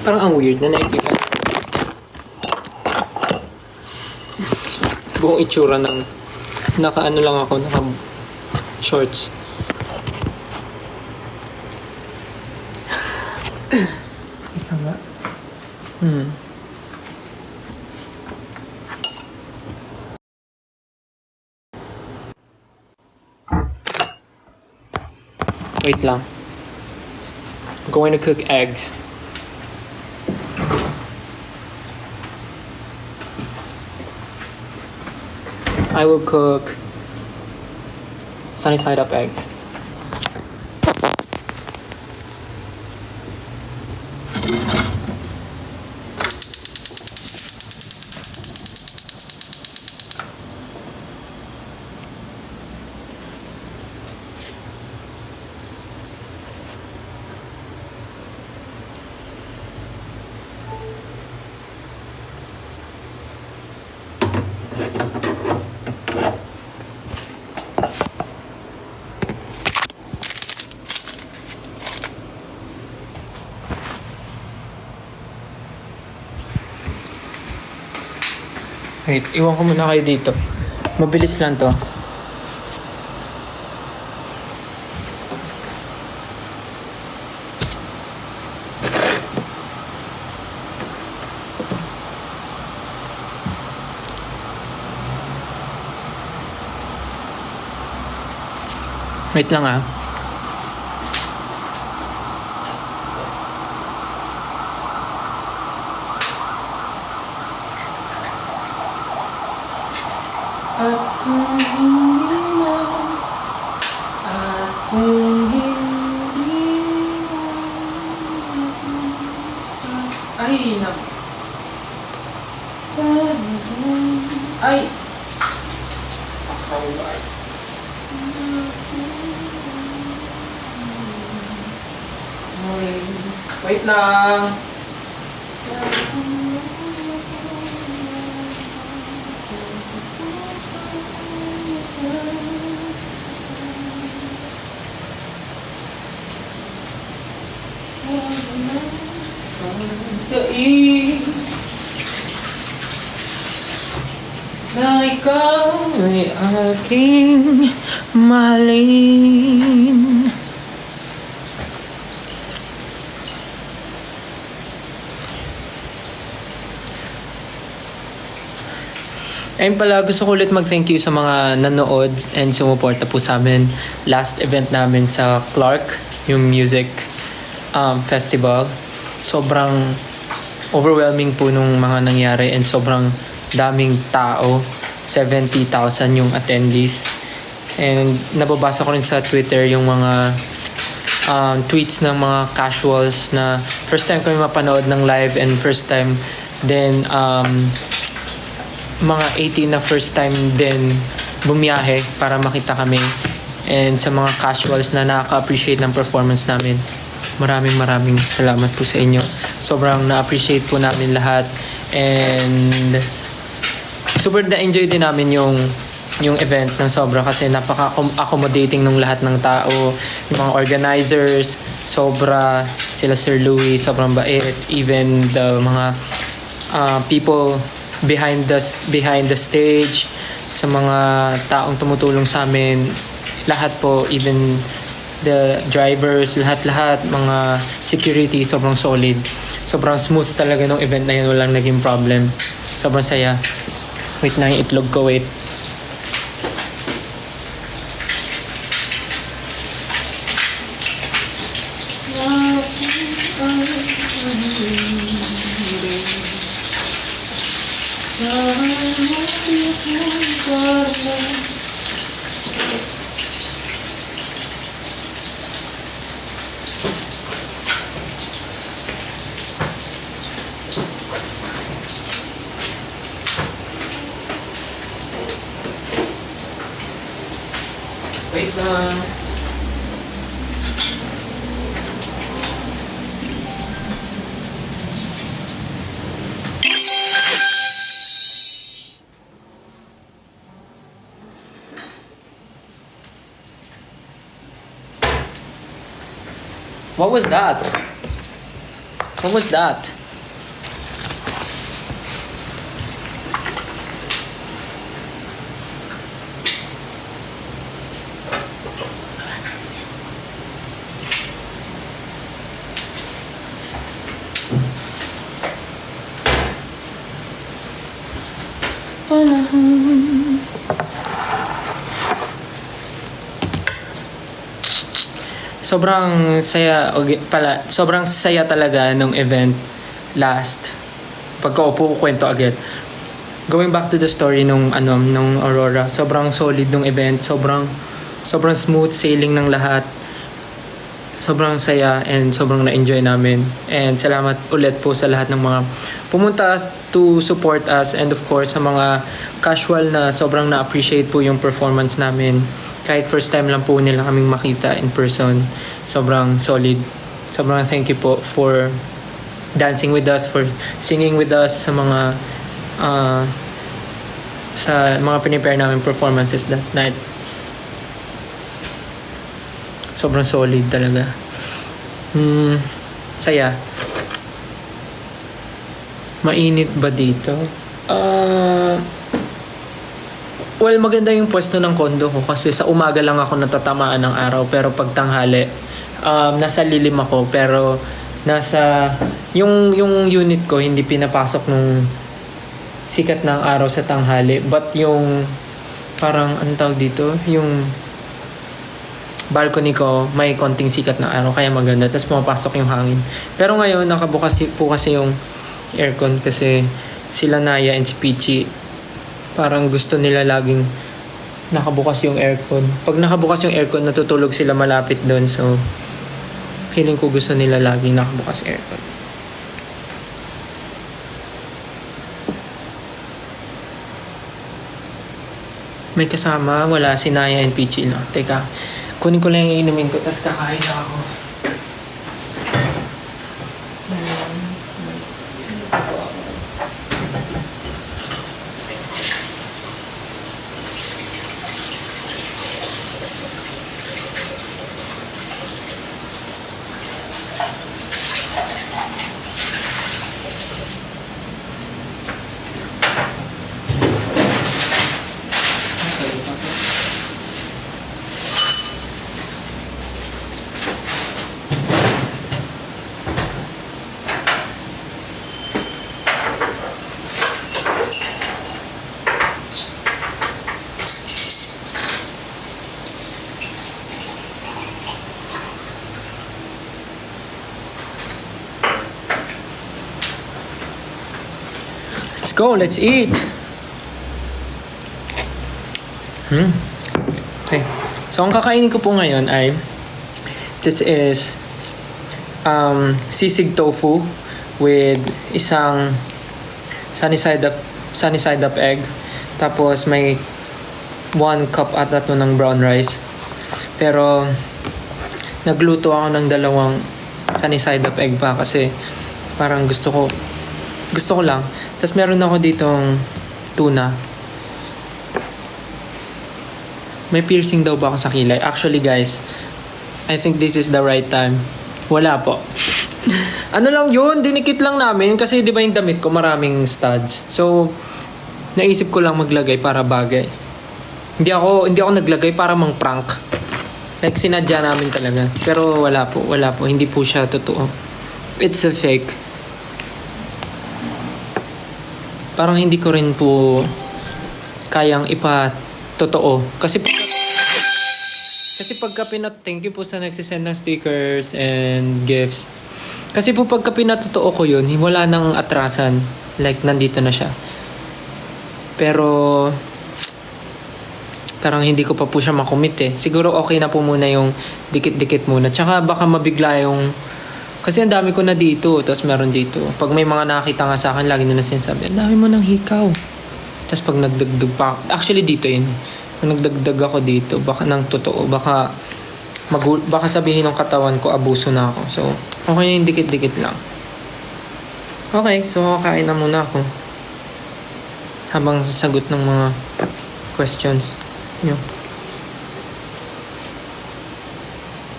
Parang ang weird na nakikita. Buong itsura ng naka-ano lang ako, naka-shorts. Ito nga. Wait lang. I'm going to cook eggs. I will cook sunny side up eggs. Wait, iwan ko muna kayo dito. Mabilis lang to. Wait lang ah. At kung hindi na, at kung hindi na, ay, naku. Ay! Pasaway. Wait lang. Na ikaw ay aking mahalin. Ayun pala, gusto ko ulit mag-thank you sa mga nanood and sumuporta po sa amin. Last event namin sa Clark, yung music festival. Sobrang overwhelming po nung mga nangyari and sobrang daming tao. 70,000 yung attendees. And nababasa ko rin sa Twitter yung mga tweets ng mga casuals na first time kami mapanood ng live and first time then mga 18 na first time din bumiyahe para makita kami. And sa mga casuals na nakaka-appreciate ng performance namin, maraming salamat po sa inyo. Sobrang na-appreciate po namin lahat and super na-enjoy din namin yung event ng sobra kasi napaka-accommodating ng lahat ng tao. Yung mga organizers, sobra, sila Sir Louie, sobrang bait. Even the mga people behind the stage, sa mga taong tumutulong sa amin, lahat po, even the drivers, lahat, mga security, sobrang solid. Sobrang smooth talaga ng event na yun, walang naging problem. Sobrang saya. Wait na yung itlog ko, wait. Wait lang. What was that? What was that? Sobrang saya talaga nung event last. Pagkaupo ko kwento agad. Going back to the story nung Aurora, sobrang solid nung event, sobrang smooth sailing ng lahat. Sobrang saya and sobrang na-enjoy namin. And salamat ulit po sa lahat ng mga pumunta to support us, and of course sa mga casual na sobrang na-appreciate po yung performance namin. Kahit first time lang po nila kaming makita in person, sobrang solid. Sobrang thank you po for dancing with us, for singing with us sa mga pinipare namin performances that night. Sobrang solid talaga. Saya. Mainit ba dito? Well, maganda yung pwesto ng condo ko kasi sa umaga lang ako natatamaan ng araw, pero pag tanghali, nasa lilim ako, pero yung unit ko hindi pinapasok nung sikat ng araw sa tanghali, but yung parang anong tawag dito, yung balcony ko may konting sikat ng araw kaya maganda, tapos pumapasok yung hangin. Pero ngayon nakabukas po kasi yung aircon kasi sila Naya and si Peachy parang gusto nila laging nakabukas yung aircon. Pag nakabukas yung aircon, natutulog sila malapit doon. So, feeling ko gusto nila laging nakabukas aircon. May kasama, wala si Naya and Peachy, no? Teka, kunin ko lang yung inumin ko, tapos kakain na ako. Let's go, let's eat. Okay. So, ang kakainin ko po ngayon ay this is sisig tofu with isang sunny side up egg. Tapos may 1 cup ata to ng brown rice. Pero nagluto ako ng 2 sunny side up egg pa kasi parang gusto ko lang. Tapos meron ako ditong tuna. May piercing daw ba ako sa kilay? Actually guys, I think this is the right time. Wala po. Ano lang yun, dinikit lang namin kasi di ba yung damit ko maraming studs. So, naisip ko lang maglagay para bagay. Hindi ako naglagay para mang prank. Like sinadya namin talaga. Pero wala po. Hindi po siya totoo. It's a fake. Parang hindi ko rin po kayang ipatotoo. Kasi pagka thank you po sa nagsisend ng stickers and gifts. Kasi po pagka pinatotoo ko yun, wala nang atrasan. Like, nandito na siya. Pero parang hindi ko pa po siya makomit eh. Siguro okay na po muna yung dikit-dikit muna. Tsaka baka mabigla yung kasi ang dami ko na dito, tapos meron dito. Pag may mga nakita nga sa akin, lagi nila sinasabi, ang dami mo ng hikaw. Tapos pag nagdagdag pa, actually dito yun. Pag nagdagdag ako dito, baka nang totoo, baka sabihin ng katawan ko, abuso na ako. So, okay yung dikit-dikit lang. Okay, so kakain na muna ako. Habang sasagot ng mga questions. Yun.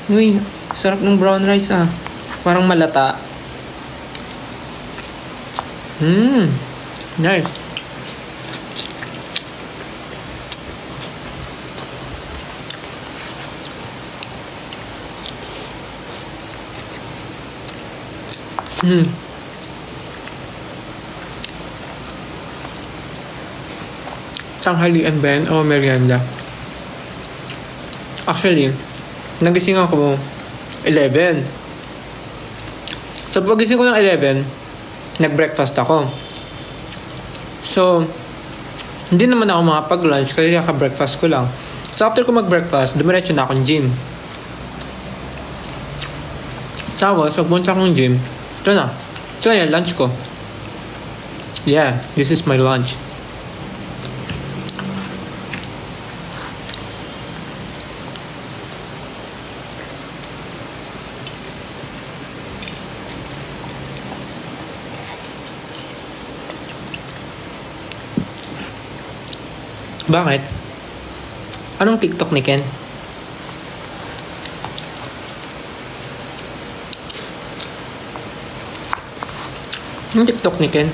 Uy, sarap ng brown rice ah. Parang malata. Nice. Tanghalian ba yan o merienda? Actually, nagising ako 11. So, pagising ko ng 11, nag-breakfast ako. So, hindi naman ako makapag-lunch kasi kaka-breakfast ko lang. So, after ko mag-breakfast, dumiretso na akong gym. Tapos, pagpunta akong gym, ito na yung lunch ko. Yeah, this is my lunch. Bakit? Anong TikTok ni Ken? Anong TikTok ni Ken?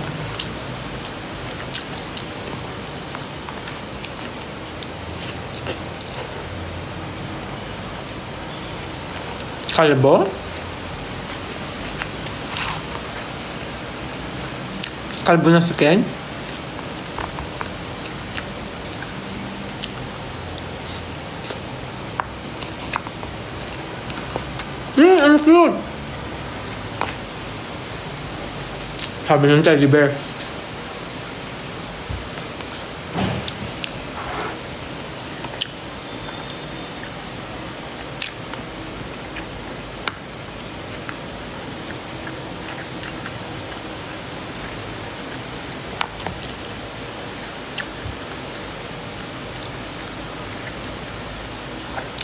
Kalbo? Kalbo na si Ken? Ang cute! Sabi ng teddy bear.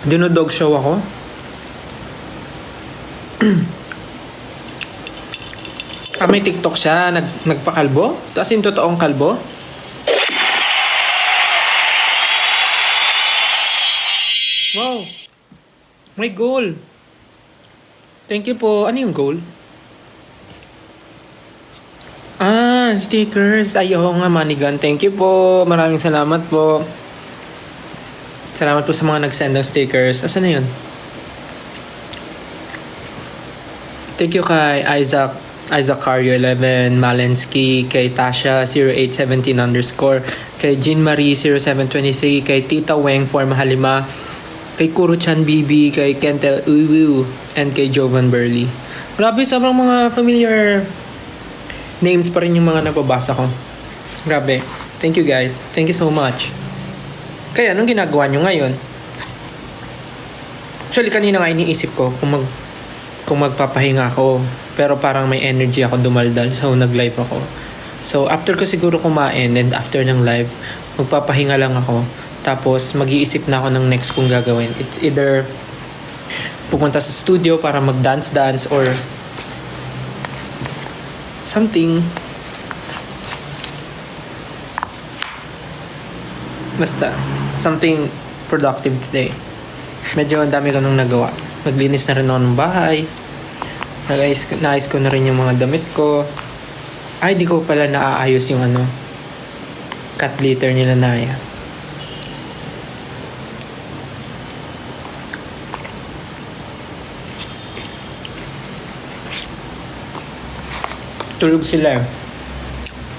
Dinodog show ako. May TikTok siya, nagpakalbo? Tapos yung totoong kalbo? Wow! May goal! Thank you po. Ano yung goal? Stickers. Ayaw nga, Manigan. Thank you po. Maraming salamat po. Salamat po sa mga nag-send ng stickers. Asan na yun? Thank you kay Isaac Cario 11, Malensky, kay Tasha 0817 _, kay Jean Marie 0723, kay Tita Weng for Mahalima, kay Kuro-chan BB, kay Kentel Uwu, and kay Jovan Burley. Grabe, sobrang mga familiar names pa rin yung mga nababasa ko. Grabe. Thank you guys. Thank you so much. Kaya, anong ginagawa nyo ngayon? Actually, kanina nga iniisip ko kung magpapahinga ako. Pero parang may energy ako dumaldal. So, nag-live ako. So, after ko siguro kumain and after ng live, magpapahinga lang ako. Tapos, mag-iisip na ako ng next kong gagawin. It's either pupunta sa studio para mag-dance-dance or something. Basta, something productive today. Medyo ang dami ko nung nagawa. Maglinis na rin ako ng bahay. Naayos ko na rin yung mga damit ko. Ay, di ko pala naaayos yung cat litter nila Naya. Tulog sila.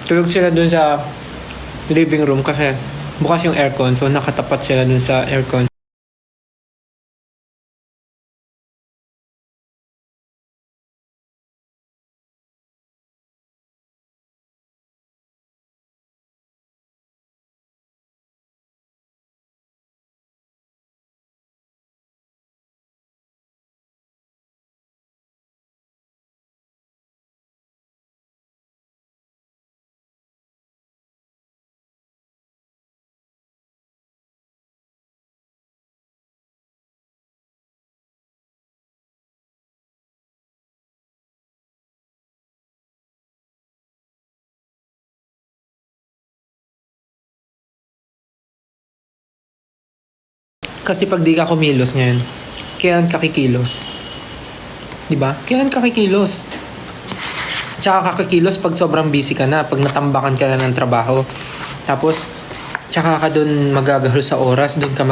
Tulog sila dun sa living room kasi bukas yung aircon. So, nakatapat sila dun sa aircon. Kasi pag di ka kumilos ngayon, kailan ka kikilos? Diba? Kailan ka kikilos? Tsaka kakakilos pag sobrang busy ka na, pag natambakan ka na ng trabaho. Tapos, tsaka ka dun magagahol sa oras, dun ka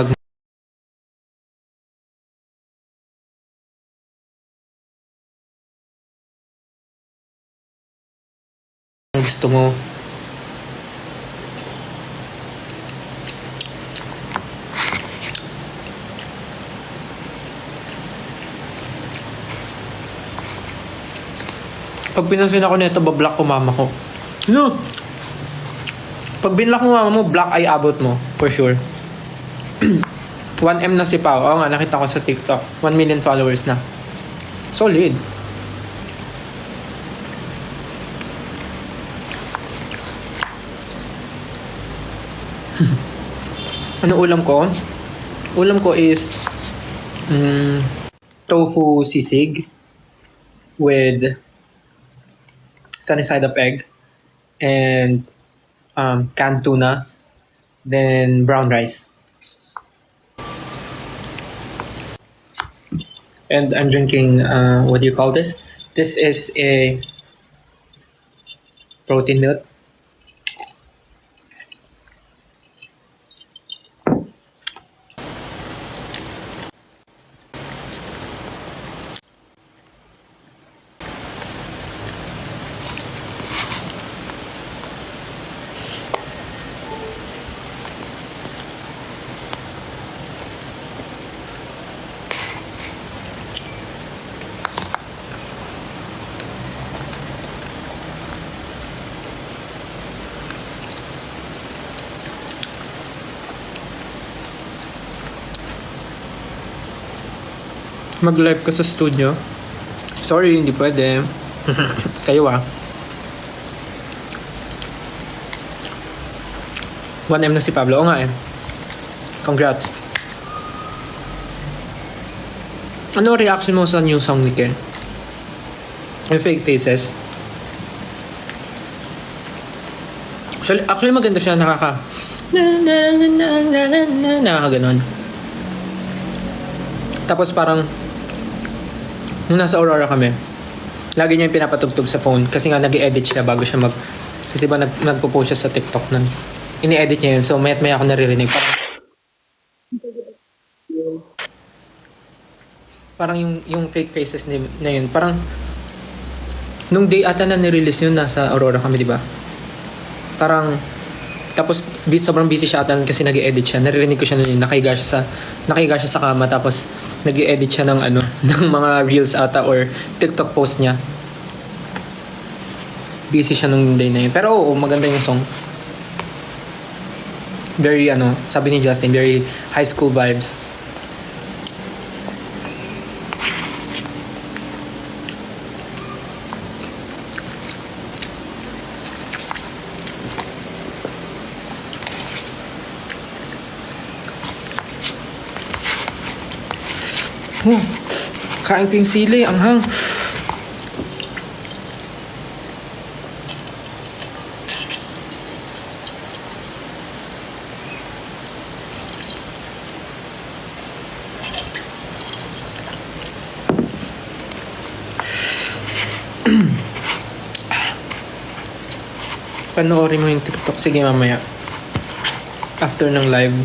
gusto mo. Pag pinansin ako nito, bablock ko mama ko. No! Pag binlock mo mama mo, black ay abot mo. For sure. 1M na si Pao. Oo nga, nakita ko sa TikTok. 1 million followers na. Solid. Ano ulam ko? Ulam ko is tofu sisig with sunny side up egg and canned tuna, then brown rice. And I'm drinking, what do you call this? This is a protein milk. Mag-live ka sa studio? Sorry, hindi pwede. Kayo 1M na si Pablo. Oo nga eh. Congrats. Ano reaction mo sa new song ni Ken? Yung Fake Faces. Actually maganda siya. Nakakaganon. Tapos parang nung nasa Aurora kami, lagi niya yung pinapatugtog sa phone kasi nga nag-i-edit siya bago siya kasi ba nagpo-post siya sa TikTok nun. Ini-edit niya yun, so mayat maya ako naririnig. Parang yung Fake Faces na yun, parang nung day ata na nirelease yun, nasa Aurora kami, di ba? Parang tapos sobrang busy siya ata kasi nag-i-edit siya. Naririnig ko siya nun, nakahiga siya sa kama, tapos nag-i-edit siya ng ng mga reels ata or TikTok post niya. Busy siya nung day na yun. Pero oo, maganda yung song. Very sabi ni Justin, very high school vibes. Kain ko yung sili, anghang. Panoorin mo yung TikTok. Sige, mamaya. After ng live.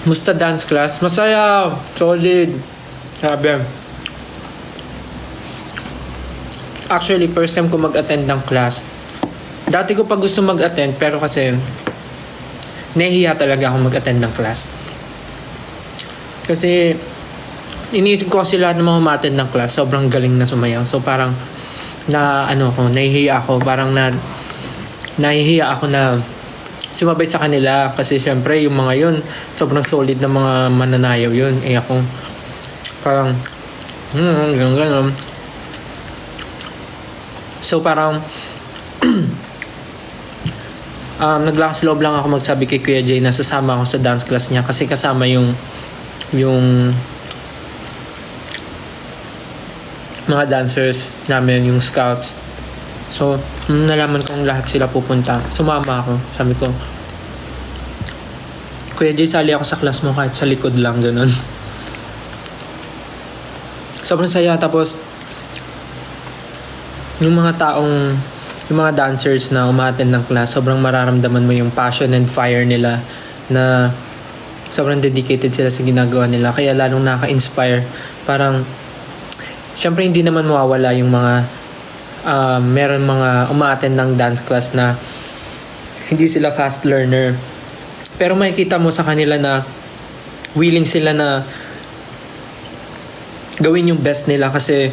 Musta dance class? Masaya! Solid! Grabe. Actually, first time ko mag-attend ng class. Dati ko pa gusto mag-attend, pero kasi nahihiya talaga ako mag-attend ng class. Kasi iniisip ko kasi lahat ng mga ma-attend ng class, sobrang galing na sumayaw. So parang nahihiya ako. Parang nahihiya ako na sumabay sa kanila kasi syempre yung mga yun sobrang solid na mga mananayaw yun. Ako parang ganun. So parang naglakas loob lang ako magsabi kay Kuya Jay na sasama ako sa dance class niya kasi kasama yung yung mga dancers namin, yung scouts. So, nung nalaman kong lahat sila pupunta, sumama ako. Sabi ko, Kuya Jay, sali ako sa class mo kahit sa likod lang, ganun. Sobrang saya. Tapos, yung mga dancers na umaattend ng class, sobrang mararamdaman mo yung passion and fire nila na sobrang dedicated sila sa ginagawa nila. Kaya lalong nakaka-inspire. Parang, syempre hindi naman mawawala yung mga meron mga umaattend ng dance class na hindi sila fast learner. Pero makikita mo sa kanila na willing sila na gawin yung best nila kasi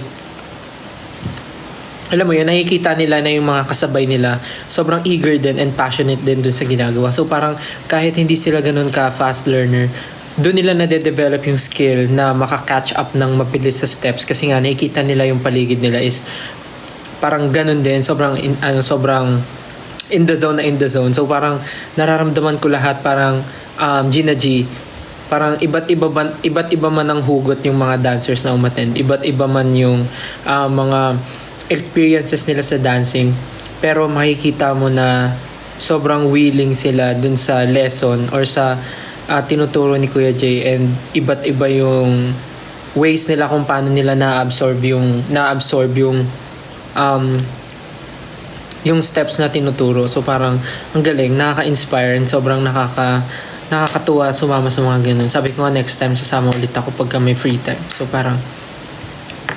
alam mo yun, nakikita nila na yung mga kasabay nila sobrang eager din and passionate din dun sa ginagawa. So parang kahit hindi sila ganun ka fast learner, doon nila nade-develop yung skill na maka-catch up ng mabilis sa steps kasi nga nakikita nila yung paligid nila is parang ganun din, sobrang in the zone na in the zone. So parang nararamdaman ko lahat parang Gina G, parang iba't iba man ang hugot yung mga dancers na umattend. Iba't iba man yung mga experiences nila sa dancing. Pero makikita mo na sobrang willing sila dun sa lesson or sa tinuturo ni Kuya Jay, and iba't iba yung ways nila kung paano nila na-absorb yung steps na tinuturo. So parang ang galing, nakaka-inspire and sobrang nakakatuwa sumama sa mga ganun. Sabi ko nga next time sasama ulit ako pagka may free time. So parang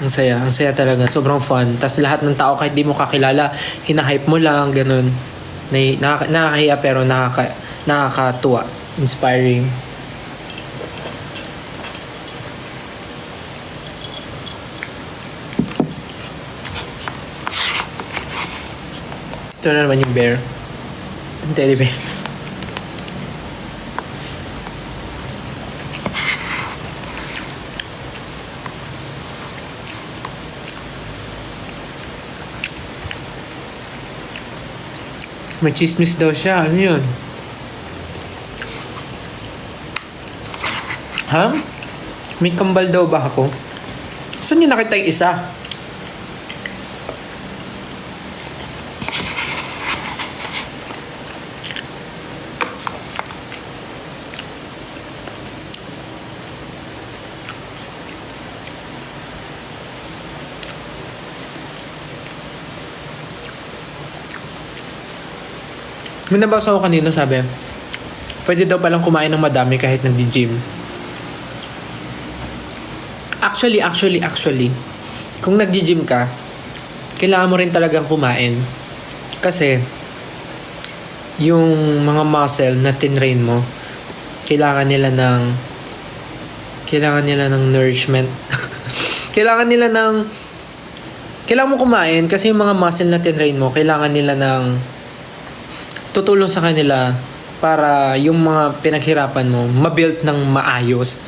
ang saya talaga, sobrang fun. Tas lahat ng tao kahit di mo kakilala, hinahype mo lang, ganun. Nakakahiya pero nakakatuwa, inspiring. Ito na naman yung bear. Yung teddy bear. May chismis daw siya. Ano yun? Ha? May kambal daw ba ako? Saan nyo nakita yung isa? May nabasa ko kanina, sabi, pwede daw palang kumain ng madami kahit nagdi-gym. Actually, kung nagdi-gym ka, kailangan mo rin talagang kumain. Kasi, yung mga muscle na tinrain mo, kailangan nila ng nourishment. kailangan mo kumain kasi yung mga muscle na tinrain mo, kailangan nila ng tutulong sa kanila para yung mga pinaghirapan mo mabuild ng maayos.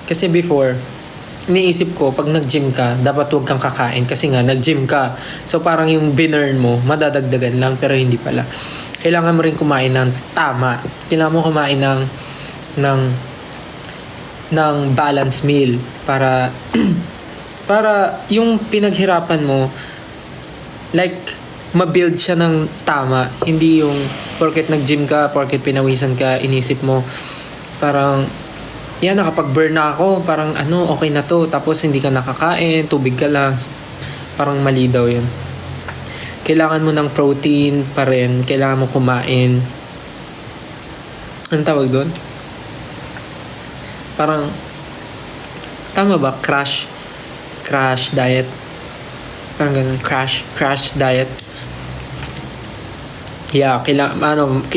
Kasi before, iniisip ko pag nag-gym ka, dapat huwag kang kakain kasi nga nag-gym ka. So parang yung binurn mo, madadagdagan lang, pero hindi pala. Kailangan mo rin kumain ng tama. Kailangan mo kumain ng balanced meal para para yung pinaghirapan mo like ma-build siya ng tama. Hindi yung porket nag-gym ka, porket pinawisan ka, inisip mo parang yan, nakapag-burn na ako, parang okay na to, tapos hindi ka nakakain, tubig ka lang. Parang mali daw yun. Kailangan mo ng protein pa rin, kailangan mo kumain. Anong tawag doon? Parang tama ba? Crash diet. Parang ganun, crash diet. Yeah,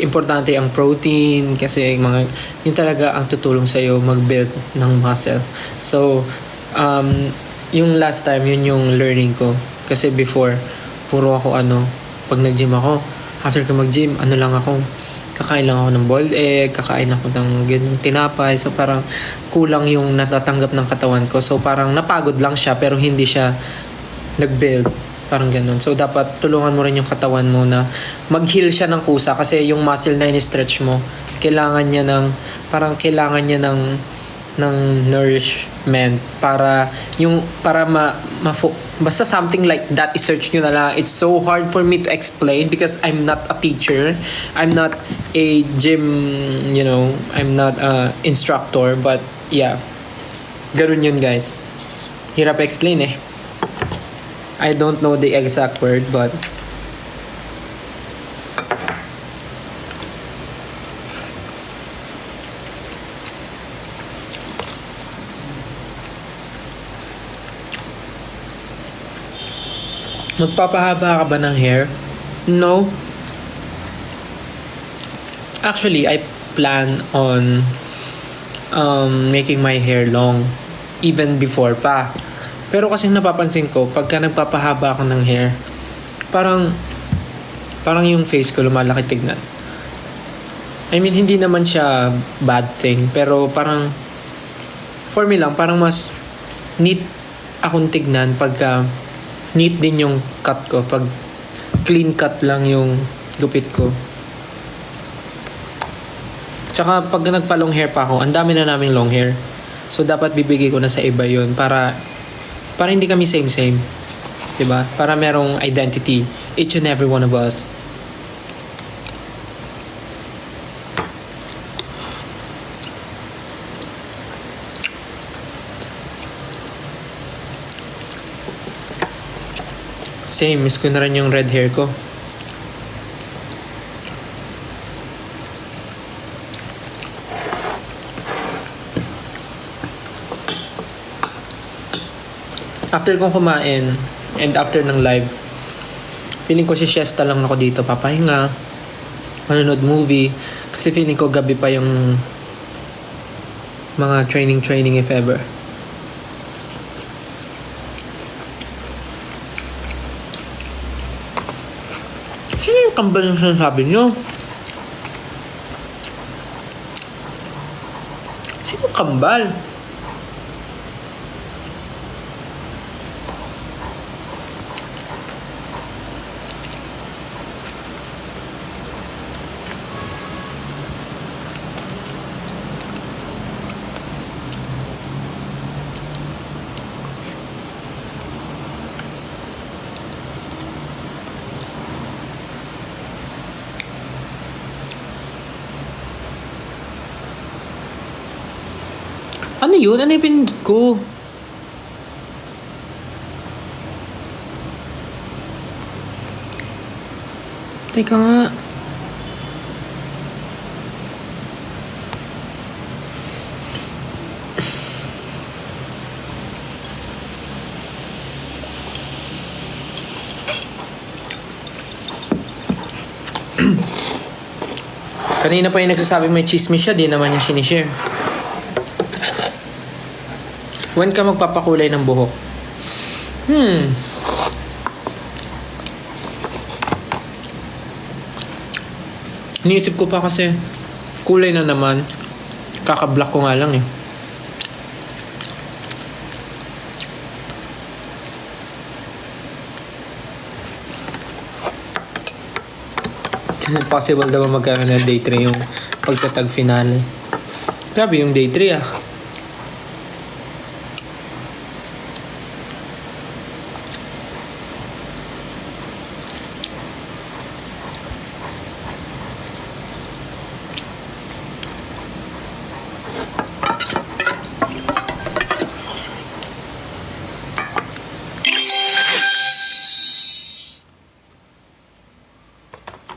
importante ang protein kasi yun talaga ang tutulong sa'yo mag-build ng muscle. So, yung last time, yun yung learning ko. Kasi before, puro ako pag nag-gym ako, after ko mag-gym, kakain lang ako ng boiled egg, kakain ako ng tinapay. So, parang kulang yung natatanggap ng katawan ko. So, parang napagod lang siya pero hindi siya nag-build. Parang ganun. So, dapat tulungan mo rin yung katawan mo na mag-heal siya ng kusa kasi yung muscle na in-stretch mo, kailangan niya ng ng nourishment para yung basta something like that, i-search nyo na lang. It's so hard for me to explain because I'm not a teacher, I'm not a gym, I'm not a instructor, but yeah, ganun yun guys. Hirap explain eh. I don't know the exact word, but magpapahaba ka ba ng hair? No. Actually, I plan on making my hair long even before pa. Pero kasi napapansin ko, pagka nagpapahaba ako ng hair, parang yung face ko lumalaki tignan. I mean, hindi naman siya bad thing, pero parang for me lang, parang mas neat akong tignan pagka neat din yung cut ko. Pag clean cut lang yung gupit ko. Tsaka pag nagpa-long hair pa ako, ang dami na naming long hair. So dapat bibigay ko na sa iba yun para hindi kami same. Diba? Para merong identity, each and every one of us. Same, miss ko na rin yung red hair ko. After kong kumain and after ng live, feeling ko si siesta lang ako dito, papahinga, manonood movie, kasi feeling ko gabi pa yung mga training if ever. Sino yung kambal yung sinasabi nyo? Sino kambal? Ano yun? Ano yung pinindot ko? Teka nga. Kanina pa yung nagsasabi may chismis siya, di naman yung sinishare. When ka magpapakulay ng buhok? Iniisip ko pa kasi kulay na naman. Kaka-black ko nga lang eh. Possible daw magkaroon ng day 3 yung pagtatag finale. Grabe yung day 3 ah.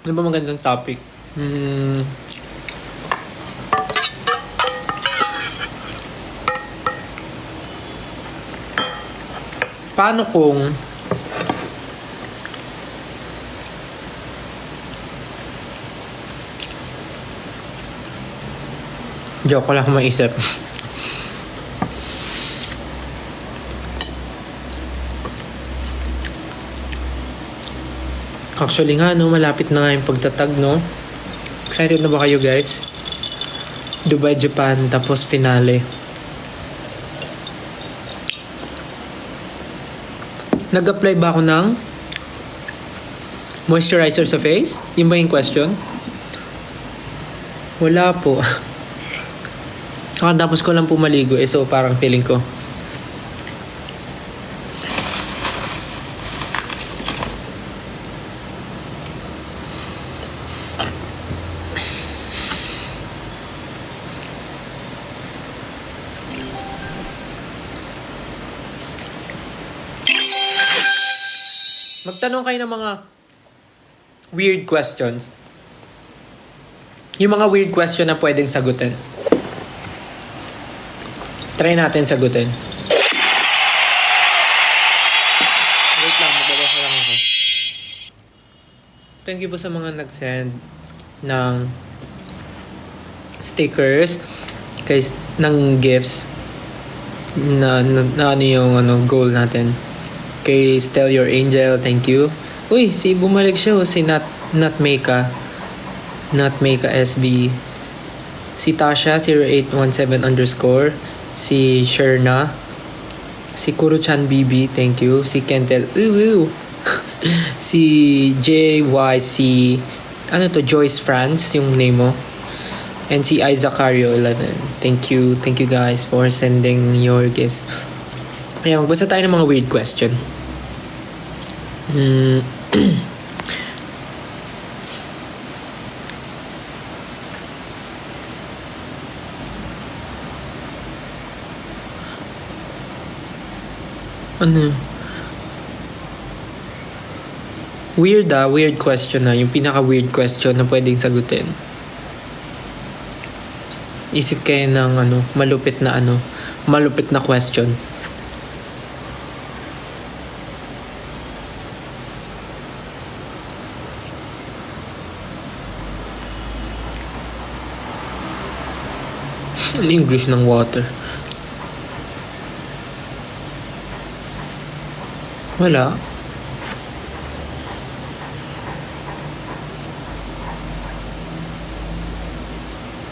Ano ba magandang topic? Paano kung joke, wala akong maisip. Actually nga, no, malapit na nga yung pagtatag, no? Excited na ba kayo, guys? Dubai, Japan, tapos finale. Nag-apply ba ako ng moisturizer sa face? Yun ba yung question? Wala po. Kakatapos ko lang pumaligo so parang feeling ko. Magtanong kayo ng mga weird questions. Yung mga weird question na pwedeng sagutin. Try natin sagutin. Wait lang, magbabasa lang ako. Thank you po sa mga nag-send ng stickers, ng gifts na ano yung goal natin. Kay Stel Your Angel, thank you. Uy, bumalik siya, si Not Meka SB. Si Tasha 0817 _ si Sherna, si Kuruchan BB, thank you. Si Kentel, si JYC, Joyce France yung name mo. And si Isaacario 11. Thank you guys for sending your gifts. Kaya magbasa tayo ng mga weird question. Weird question na. Yung pinaka-weird question na pwedeng sagutin. Isip kayo ng malupit na question. Ang English ng water. Wala.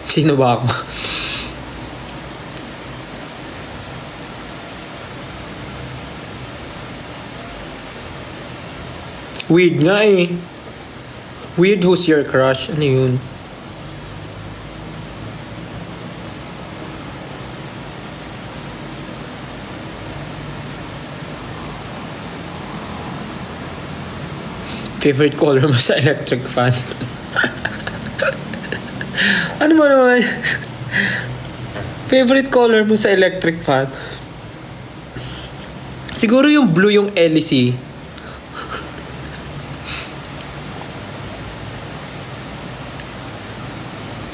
Sino ba ako? Weird nga eh. Weird, who's your crush? Ano yun? Favorite color mo sa electric fan? Ano mo naman? Favorite color mo sa electric fan? Siguro yung blue, yung LEC.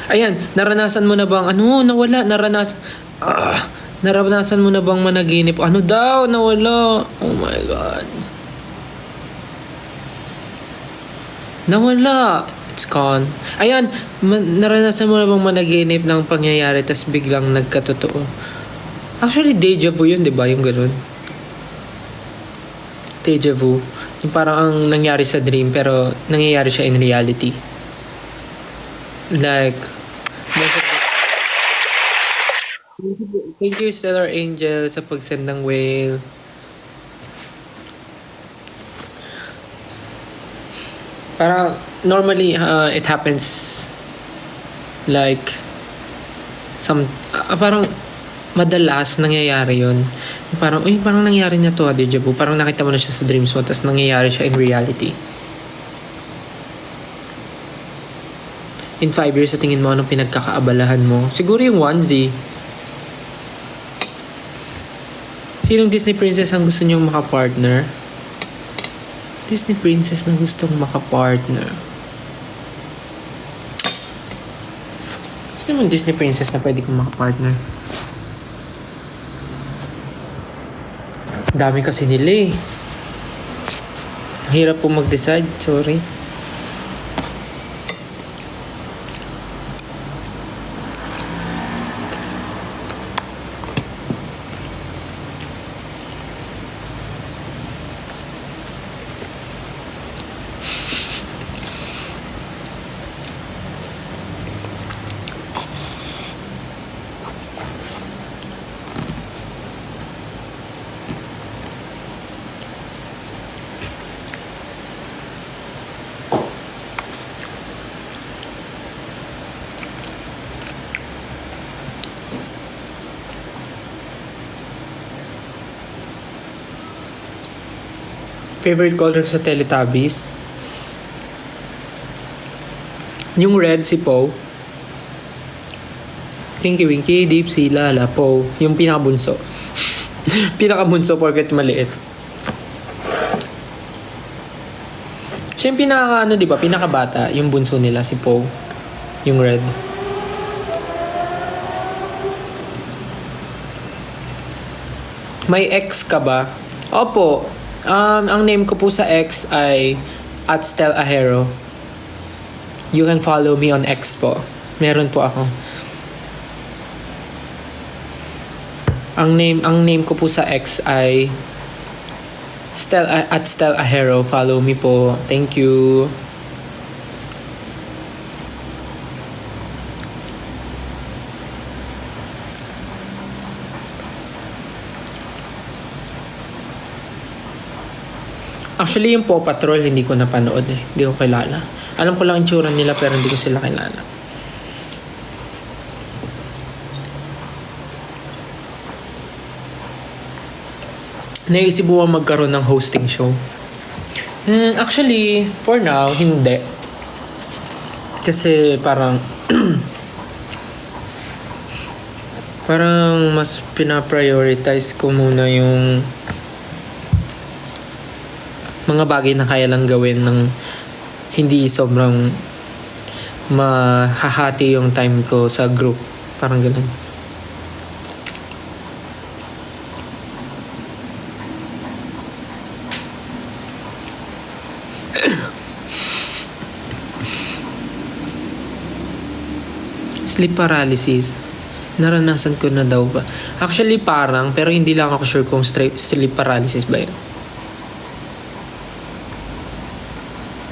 Ayan, naranasan mo na bang nawala, naranasan mo na bang managinip? Ano daw, nawala. Oh my God. Nawala. It's gone. Ayan, naranasan mo na bang managinip ng pangyayari tas biglang nagkatotoo? Actually, deja vu yun, di ba? Yung ganun. Deja vu. Yung parang ang nangyari sa dream pero nangyayari siya in reality. Like, thank you, Stellar Angel, sa pag-send ng whale. Parang, normally, it happens like, parang, madalas nangyayari yun. Parang nangyari na to, deja vu. Parang nakita mo na siya sa dreams mo, tapos nangyayari siya in reality. In 5 years, sa tingin mo, anong pinagkakaabalahan mo? Siguro yung onesie. Sinong Disney princess ang gusto niyong makapartner? Disney princess na gustong makapartner. Sino yung Disney princess na pwede kong makapartner? Dami kasi nila eh. Hirap po mag-decide. Sorry. Favorite color sa Teletubbies? Yung red, si Poe. Tinky Winky, Dipsy, Lala, Poe. Yung pinakabunso. Pinakabunso porket maliit. Siya yung di ba? Pinakabata, yung bunso nila, si Poe. Yung red. May ex ka ba? Opo. Ang name ko po sa X ay @StelAhero. You can follow me on X po. Meron po ako. Ang name ko po sa X ay @StelAhero. Follow me po. Thank you. Actually, yung Paw Patrol, hindi ko napanood eh. Hindi ko kilala. Alam ko lang yung tsura nila pero hindi ko sila kilala. Naisip mo ba magkaroon ng hosting show? Actually, for now, hindi. Kasi parang parang mas pinaprioritize ko muna yung mga bagay na kaya lang gawin ng hindi sobrang mahahati yung time ko sa group. Parang ganun. Sleep paralysis. Naranasan ko na daw ba? Actually parang, pero hindi lang ako sure kung sleep paralysis ba yun.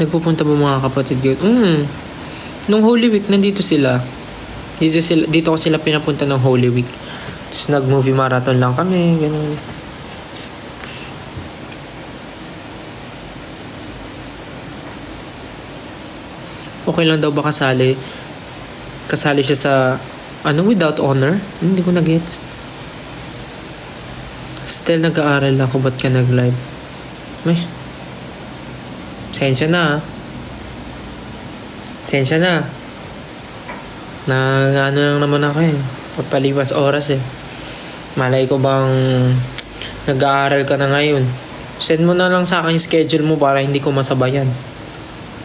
Nagpupunta mo mga kapatid ko. Nung Holy Week, nandito sila. Dito ko sila pinapunta ng Holy Week. Tapos nag-movie marathon lang kami. Ganun. Okay lang daw ba kasali? Kasali siya sa without honor? Hindi ko na-gets. Still nag-aaral ako. Ba't ka nag-live? May Sensya na. Sensya na. Lang naman ako eh. Pagpalipas oras eh. Malay ko bang nag-aaral ka na ngayon. Send mo na lang sa akin yung schedule mo para hindi ko masabayan.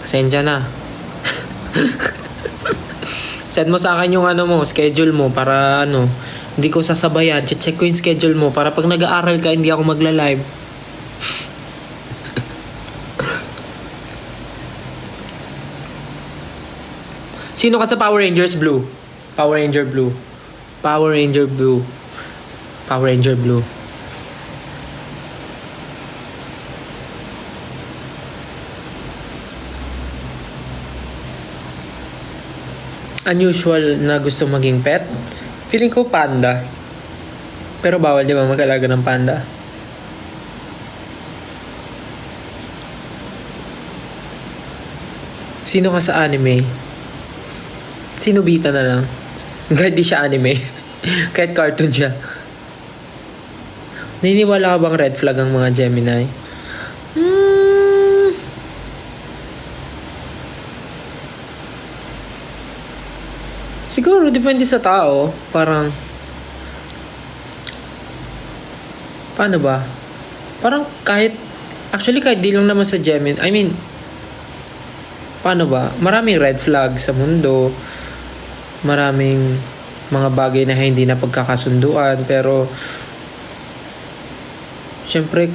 Sensya na. Send mo sa akin yung schedule mo para hindi ko sasabayan. Check ko yung schedule mo para pag nag-aaral ka, hindi ako magla-live. Sino ka sa Power Rangers Blue? Power Ranger Blue. Power Ranger Blue. Power Ranger Blue. Unusual na gusto maging pet? Feeling ko panda. Pero bawal di ba mag-alaga ng panda? Sino ka sa anime? Sinubita na lang. Kahit di siya anime. Kahit cartoon siya. Naniniwala ka bang red flag ang mga Gemini? Siguro, depende sa tao. Parang, paano ba? Parang kahit di lang naman sa Gemini. I mean, paano ba? Maraming red flag sa mundo. Maraming mga bagay na hindi na pagkakasunduan. Pero, syempre,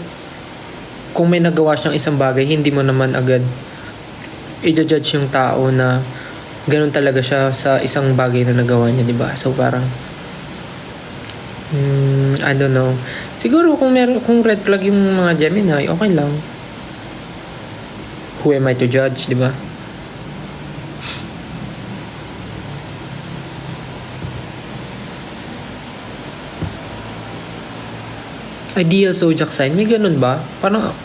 kung may nagawa siyang isang bagay, hindi mo naman agad i-judge yung tao na ganun talaga siya sa isang bagay na nagawa niya, di ba? So, parang, I don't know. Siguro, kung red flag yung mga Gemini, okay lang. Who am I to judge, di ba? Ideal zodiac sign? May ganun ba? Parang,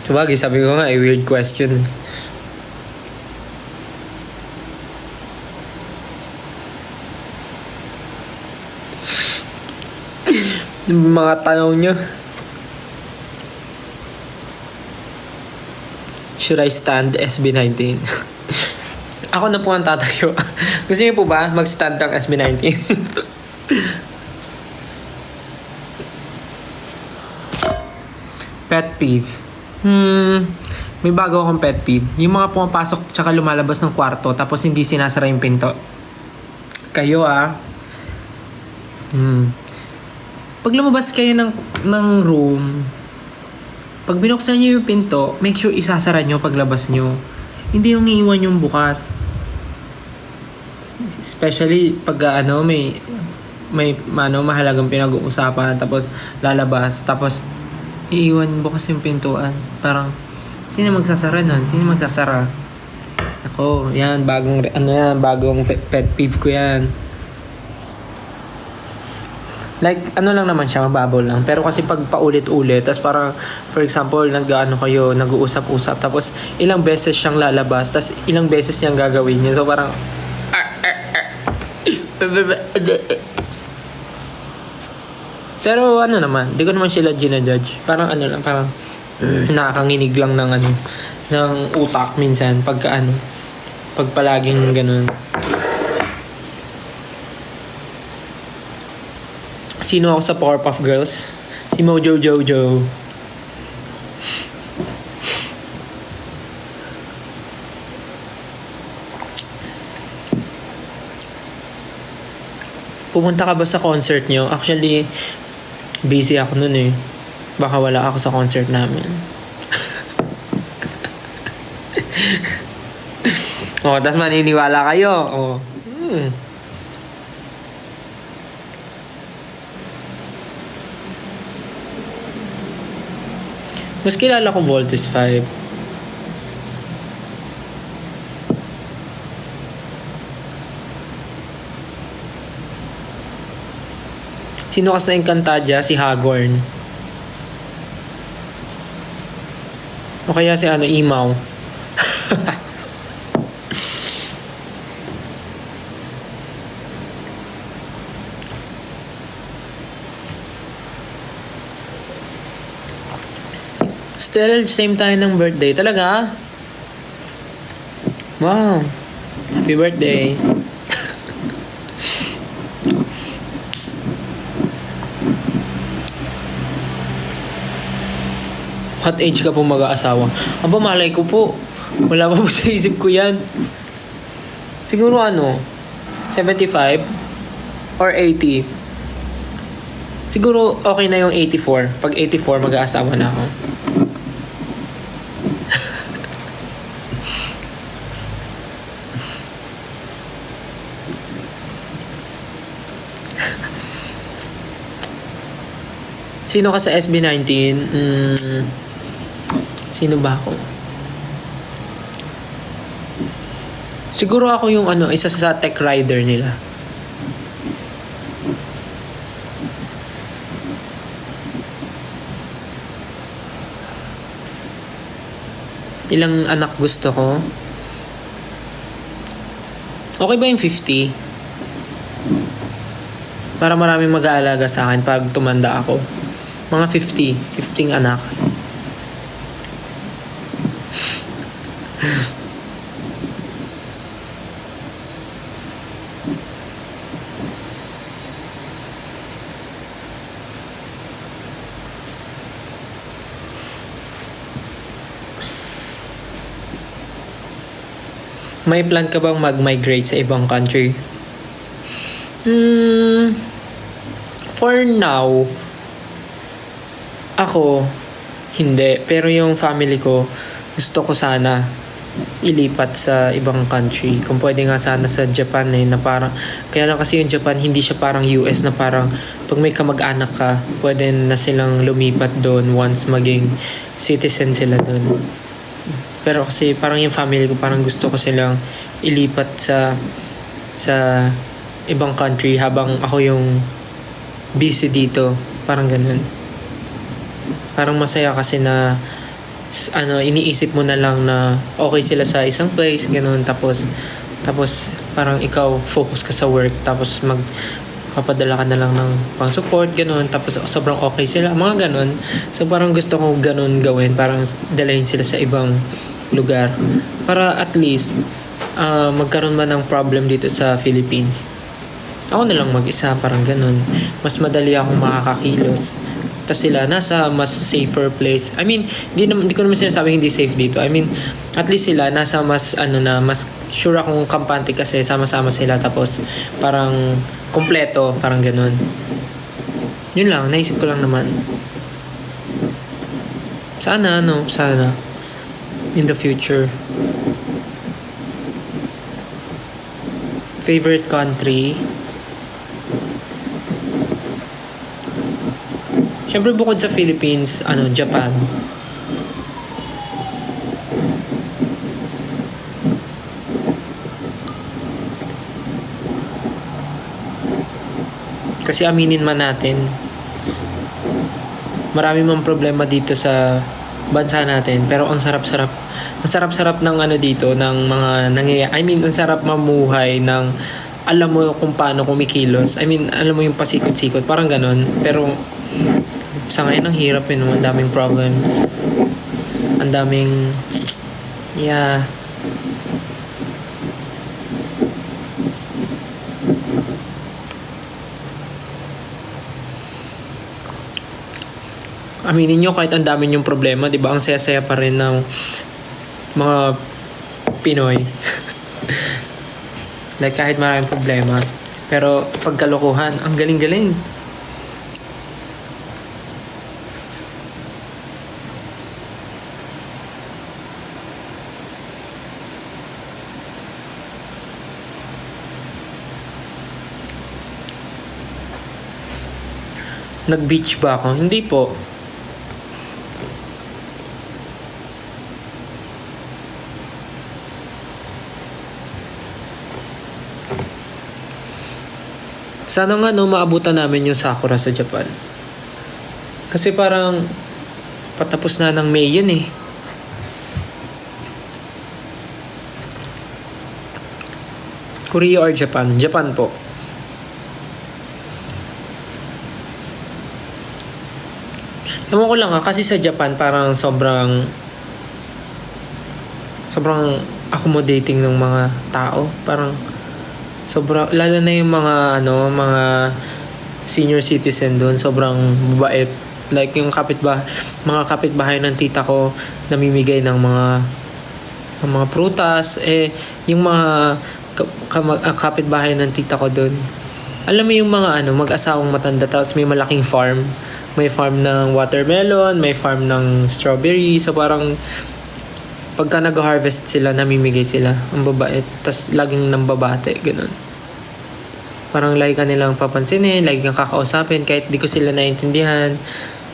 sabagay, sabi ko nga, weird question. Mga tanong nyo. Should I stand SB19? Ako na po ang tatayo. Gusto niyo po ba mag-stand ng SB19? Pet peeve. May bago akong pet peeve. Yung mga pumapasok tsaka lumalabas ng kwarto tapos hindi sinasara yung pinto. Kayo Pag lumabas kayo ng room, pag binuksan niyo yung pinto, make sure isasara niyo paglabas niyo. Hindi yung iiwan yung bukas. Especially pag may mahalagang pinag-uusapan tapos lalabas tapos iiwan bukas yung pintuan. Parang sino magsasara nun? Sino magsasara? Ako, yan bagong pet peeve ko yan. Like, lang naman siya, mababaw lang. Pero kasi pag paulit-ulit, tapos parang, for example, nag-uusap-usap, tapos ilang beses siyang lalabas, tapos ilang beses niyang gagawin niya. So parang, pero naman, di ko naman sila ginajudge. Parang parang nakakanginig lang ng utak minsan, pag palaging ganun. Sino ako sa Powerpuff Girls? Si Mojo Jojo. Pumunta ka ba sa concert nyo? Actually, busy ako nun eh. Baka wala ako sa concert namin. Tas maniniwala kayo. Mas kilala ko Voltes 5. Sino ka sa Encantadia? Si Hagorn. O kaya si Imaw. Still, same tayo ng birthday. Talaga? Wow. Happy birthday. What age ka po mag-aasawa? Aba, malay ko po. Wala pa po sa isip ko yan. Siguro 75 or 80. Siguro okay na yung 84. Pag 84, mag-aasawa na ako. Sino ka sa SB19? Sino ba ako? Siguro ako yung isa sa tech rider nila. Ilang anak gusto ko? Okay ba yung 50? Para maraming mag-aalaga sa akin pag tumanda ako. Mga 15 anak. May plan ka bang mag-migrate sa ibang country? For now, ako, hindi. Pero yung family ko, gusto ko sana ilipat sa ibang country. Kung pwede nga sana sa Japan na parang, kaya lang kasi yung Japan, hindi siya parang US na parang, pag may kamag-anak ka, pwede na silang lumipat doon once maging citizen sila doon. Pero kasi parang yung family ko, parang gusto ko silang ilipat sa ibang country habang ako yung busy dito. Parang ganun. Parang masaya kasi na iniisip mo na lang na okay sila sa isang place, ganun. Tapos parang ikaw focus ka sa work, tapos papadala ka na lang ng pang-support, ganun. Tapos sobrang okay sila, mga ganun. So parang gusto ko ganun gawin, parang dalahin sila sa ibang lugar. Para at least, magkaroon man ng problem dito sa Philippines. Ako na lang mag-isa, parang ganun. Mas madali akong makakakilos. Tapos sila nasa mas safer place. I mean, di ko naman sinasabi hindi safe dito. I mean, at least sila nasa mas mas sure akong kampante kasi sama-sama sila tapos parang kompleto, parang ganun. Yun lang, naisip ko lang naman. Sana in the future. Favorite country? Siyempre bukod sa Philippines, Japan. Kasi aminin man natin, marami mang problema dito sa bansa natin, pero ang sarap-sarap ng dito, ng mga nangyayari. I mean, ang sarap mamuhay ng alam mo kung paano kumikilos. I mean, alam mo yung pasikot-sikot, parang ganon. Pero sa ngayon ang hirap yun, ang daming problems, ang daming aminin nyo kahit ang dami yung problema, di ba ang saya-saya pa rin ng mga Pinoy. Like kahit maraming problema, pero pagkalokohan, ang galing-galing. Nag-beach ba ako? Hindi po. Sana nga maabutan namin yung Sakura sa Japan. Kasi parang patapos na ng May yun eh. Korea or Japan? Japan po. Ewan ko lang kasi sa Japan parang sobrang accommodating ng mga tao. Parang sobrang, lalo na yung mga senior citizen doon, sobrang babait. Like yung mga kapitbahay ng tita ko namimigay ng mga prutas, yung mga kapitbahay ng tita ko doon. Alam mo yung mga mag-asawang matanda tapos may malaking farm. May farm ng watermelon, may farm ng strawberry. So parang pagka nag-harvest sila, namimigay sila. Ang babait. Tapos laging nambabate, ganun. Parang lagi ka nilang papansinin, lagi kang kakausapin kahit di ko sila naiintindihan,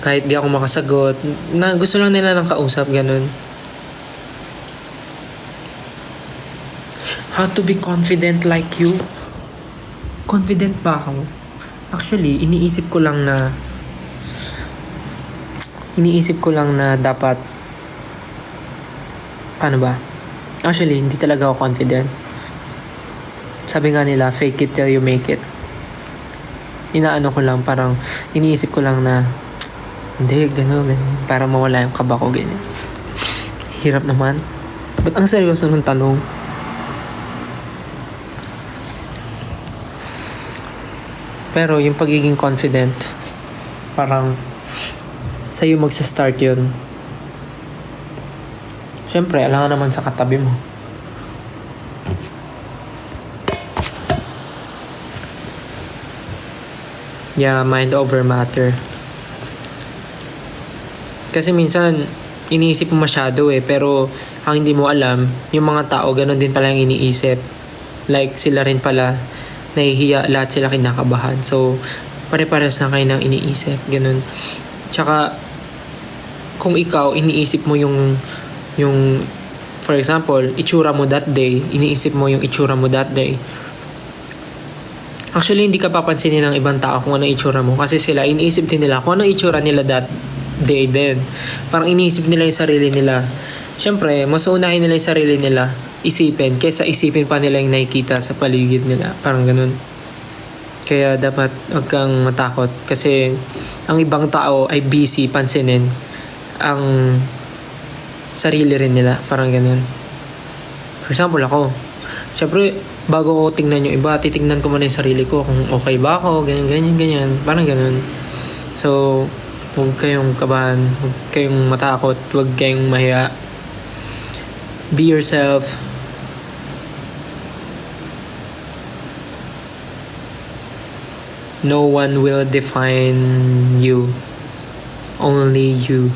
kahit di ako makasagot. Gusto lang nila ng kausap, ganun. How to be confident like you? Confident ba ako? Actually, iniisip ko lang na dapat, paano ba? Actually, hindi talaga ako confident. Sabi nga nila, fake it till you make it. Inaano ko lang, parang iniisip ko lang na hindi, gano'n. Para mawala yung kaba ko, ganyan. Hirap naman. Ba't ang seryoso ng tanong? Pero yung pagiging confident, parang sa'yo magsa-start yun. Siyempre, alangan naman sa katabi mo. Yeah, mind over matter. Kasi minsan, iniisip mo masyado pero ang hindi mo alam, yung mga tao, ganun din pala yung iniisip. Like, sila rin pala, nahihiya, lahat sila kinakabahan. So, pare-pares na kayo ng iniisip, ganun. Tsaka, kung ikaw, iniisip mo yung for example, itsura mo that day, iniisip mo yung itsura mo that day. Actually, hindi ka papansinin ng ibang tao kung ano itsura mo. Kasi sila, iniisip din nila kung ano itsura nila that day din. Parang iniisip nila yung sarili nila. Siyempre, mas unahin nila yung sarili nila isipin, kaysa isipin pa nila yung nakikita sa paligid nila. Parang ganun. Kaya dapat huwag kang matakot. Kasi ang ibang tao ay busy pansinin ang sarili rin nila, parang ganun. For example, ako, syempre, bago ko tingnan yung iba, titignan ko muna yung sarili ko kung okay ba ako, ganyan, parang ganun. So, huwag kayong kabahan, huwag kayong matakot, huwag kayong mahiya. Be yourself. No one will define you. Only you.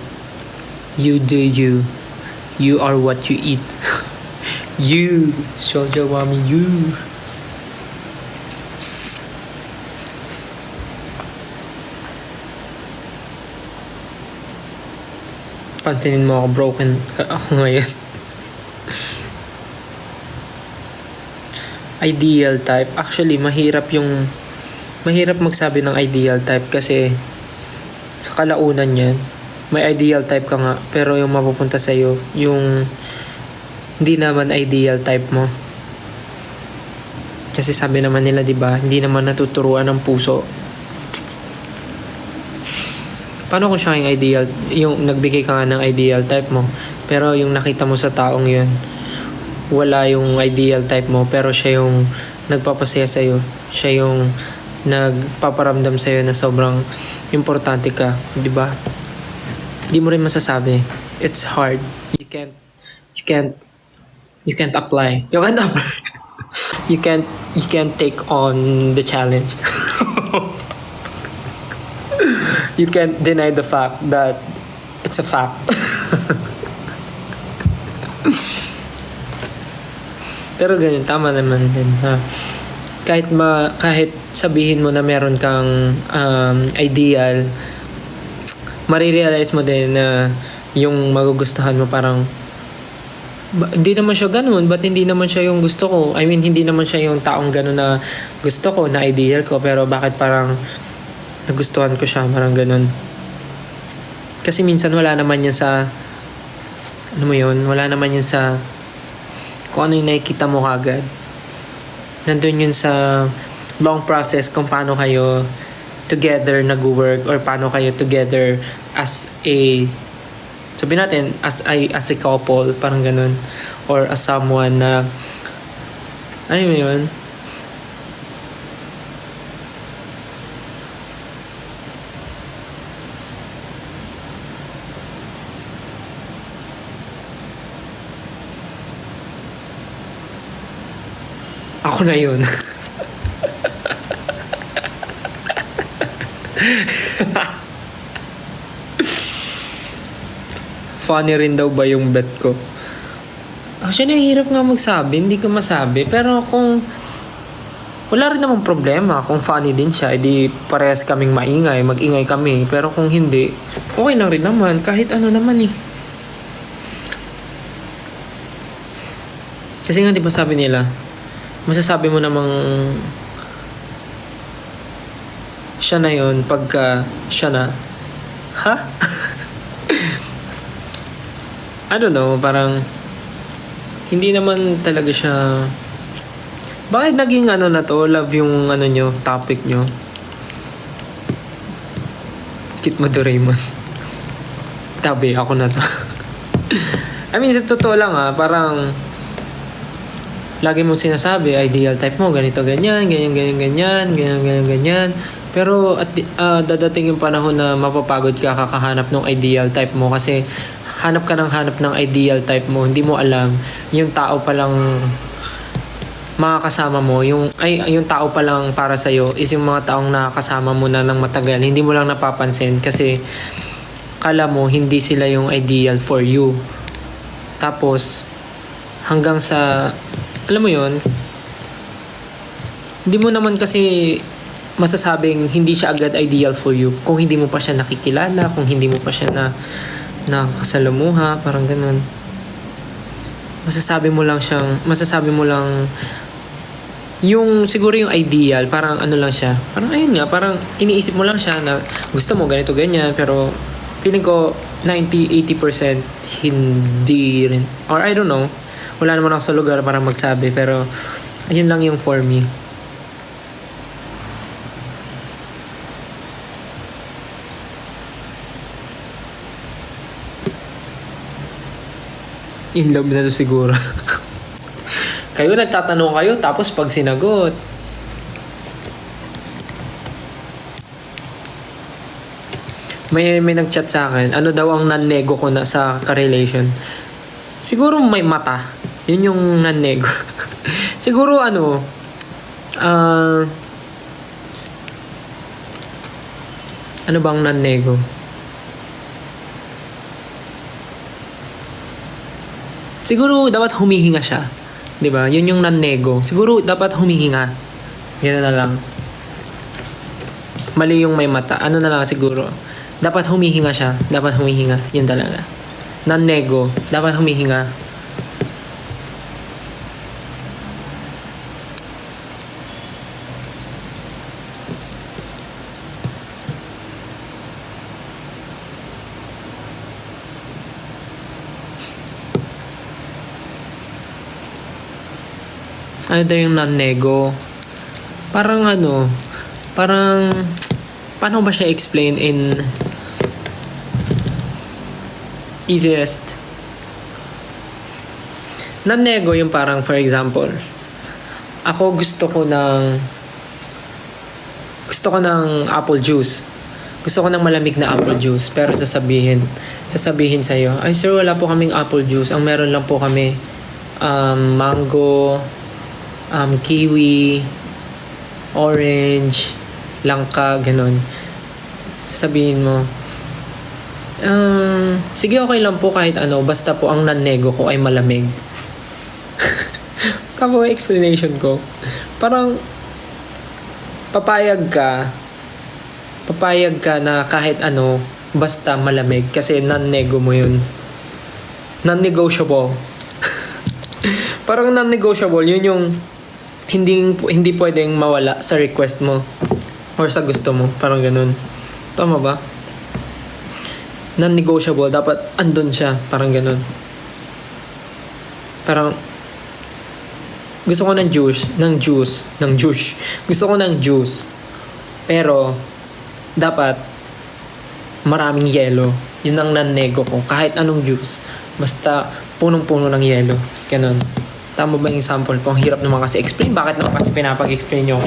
You do you. You are what you eat. You. Soldier Wami, you. Pansinin mo ako, broken ako ngayon. Ideal type. Actually, mahirap magsabi ng ideal type kasi sa kalaunan yan, may ideal type ka nga, pero yung mapupunta sa'yo, yung hindi naman ideal type mo. Kasi sabi naman nila, di ba, hindi naman natuturuan ng puso. Paano kung siya yung ideal, yung nagbigay ka nga ng ideal type mo, pero yung nakita mo sa taong yun, wala yung ideal type mo, pero siya yung nagpapasaya sa'yo, siya yung nagpaparamdam sa'yo na sobrang importante ka, di ba? Di mo rin masasabi. It's hard. You can't apply. You can't take on the challenge. You can't deny the fact that it's a fact. Pero ganyan, tama naman din, ha? Kahit sabihin mo na meron kang ideal, marirealize mo din na yung magugustuhan mo parang hindi naman siya ganun. Ba't hindi naman siya yung gusto ko? I mean, hindi naman siya yung taong ganun na gusto ko, na ideal ko, pero bakit parang nagustuhan ko siya, parang ganun. Kasi minsan wala naman yan sa wala naman yan sa kung ano yung nakikita mo kagad. Nandun yun sa long process kung paano kayo together nag-work or paano kayo together as a, sabi natin, as a couple, parang ganun, or as someone na ano yun. Ako na yun. Funny rin daw ba yung bet ko? Actually, hirap nga magsabi. Hindi ko masabi. Pero kung wala rin namang problema. Kung funny din siya, edi parehas kaming maingay. Mag-ingay kami. Pero kung hindi, okay lang rin naman. Kahit ano naman eh. Kasi nga, di ba sabi nila, masasabi mo namang siya na yun pagka siya na. Ha? I don't know, parang hindi naman talaga siya. Bakit naging ano na to? Love yung ano nyo, topic nyo. Kit mo Doraemon. Tabi, ako na to. I mean, sa totoo lang parang lagi mong sinasabi, ideal type mo, ganito, ganyan, ganyan. Pero dadating yung panahon na mapapagod ka kakahanap ng ideal type mo kasi hanap ng ideal type mo. Hindi mo alam, yung tao palang makakasama mo, yung tao palang para sa'yo is yung mga taong nakakasama mo na ng matagal. Hindi mo lang napapansin kasi kala mo hindi sila yung ideal for you. Tapos, hanggang sa alam mo yon, hindi mo naman kasi masasabing hindi siya agad ideal for you kung hindi mo pa siya nakikilala, kung hindi mo pa siya nakakasalamuha, parang ganun. Masasabi mo lang yung siguro yung ideal, parang ano lang siya, parang ayun nga, parang iniisip mo lang siya na gusto mo ganito, ganyan, pero feeling ko 90-80% hindi rin, or I don't know. Wala naman ako sa lugar para magsabi, pero ayun lang yung for me. In love na to siguro. Kayo nagtatanong kayo, tapos pag sinagot, may nag-chat sa akin, ano daw ang non-nego ko na sa ka-relation. Siguro may mata. Yun yung non-nego. Siguro ano, ano bang non-nego? Siguro dapat humihinga siya. 'Di ba? Yun yung non-nego. Siguro dapat humihinga. Yan na lang. Mali yung may mata. Ano na lang siguro. Dapat humihinga siya. Dapat humihinga. Yun talaga. Non-nego. Dapat humihinga. Ano daw yung non-nego? Parang ano, parang, paano ba siya explain in easiest? Non-nego yung parang, for example, ako gusto ko ng apple juice. Gusto ko ng malamig na apple juice. Pero sasabihin sa'yo, ay sir, wala po kaming apple juice. Ang meron lang po kami, mango, kiwi, orange, langka, ganun. Sasabihin mo, sige okay lang po kahit ano, basta po ang non-nego ko ay malamig. Kamo explanation ko. Parang, papayag ka na kahit ano, basta malamig. Kasi non-nego mo yun. Non-negotiable. Parang non-negotiable, yun yung hindi pwedeng mawala sa request mo or sa gusto mo. Parang ganun. Tama ba? Non-negotiable. Dapat andun siya. Parang ganun. Parang gusto ko ng juice. Gusto ko ng juice. Pero dapat maraming yelo. Yun ang non-nego ko. Kahit anong juice. Basta punong-puno ng yelo. Ganun. Tama ba yung sample ko? Ang hirap naman kasi explain. Bakit naman kasi pinapag-explain nyo?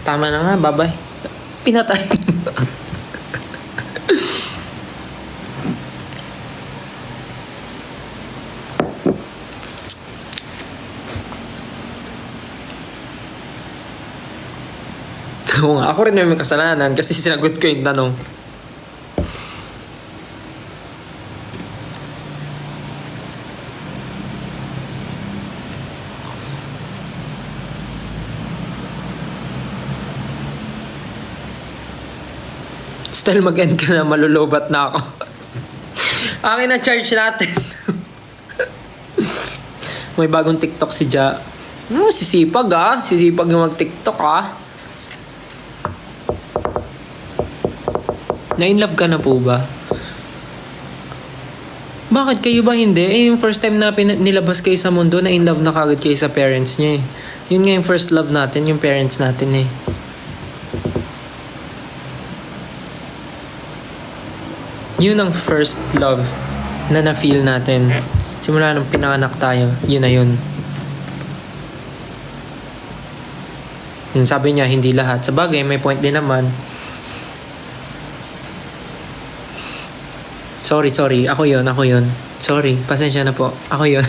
Tama na nga, bye-bye. Pinatay. Oo nga, ako rin may kasalanan kasi sinagot ko yung tanong. Style mag-end ka na, malulobat na ako. Akin na charge natin. May bagong TikTok si Ja. Sisipag ah. Sisipag na mag-TikTok ah. Na-inlove ka na po ba? Bakit kayo ba hindi? Yung first time na nilabas kayo sa mundo, na-inlove na kagad kayo sa parents niya eh. Yun nga yung first love natin, yung parents natin eh. Yun ang first love na na-feel natin. Simula nung pinanganak tayo, yun na yun. Sabi niya, hindi lahat. Sa bagay, may point din naman. Sorry. Ako yun. Sorry, pasensya na po. Ako yun.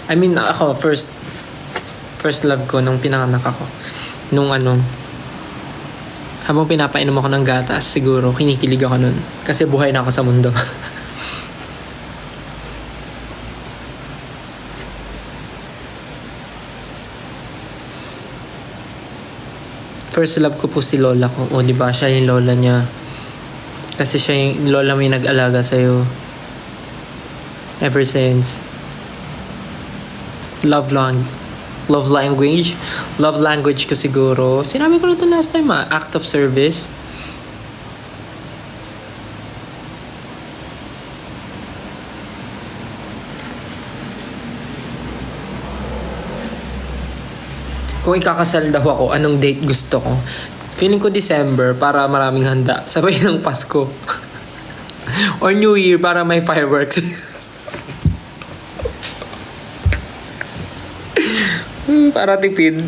I mean, ako, first love ko nung pinanganak ako. Habang pinapainom ako ng gatas, siguro, kinikilig ako nun. Kasi buhay na ako sa mundo. First love ko po si lola ko. O, di ba? Siya yung lola niya. Kasi siya yung lola may nag-alaga sa'yo. Ever since. Love language. Love language ko siguro. Sinabi ko na ito last time act of service. Kung ikakasal daw ako, anong date gusto ko? Feeling ko December para maraming handa. Sabay ng Pasko. Or New Year para may fireworks. Para tipid.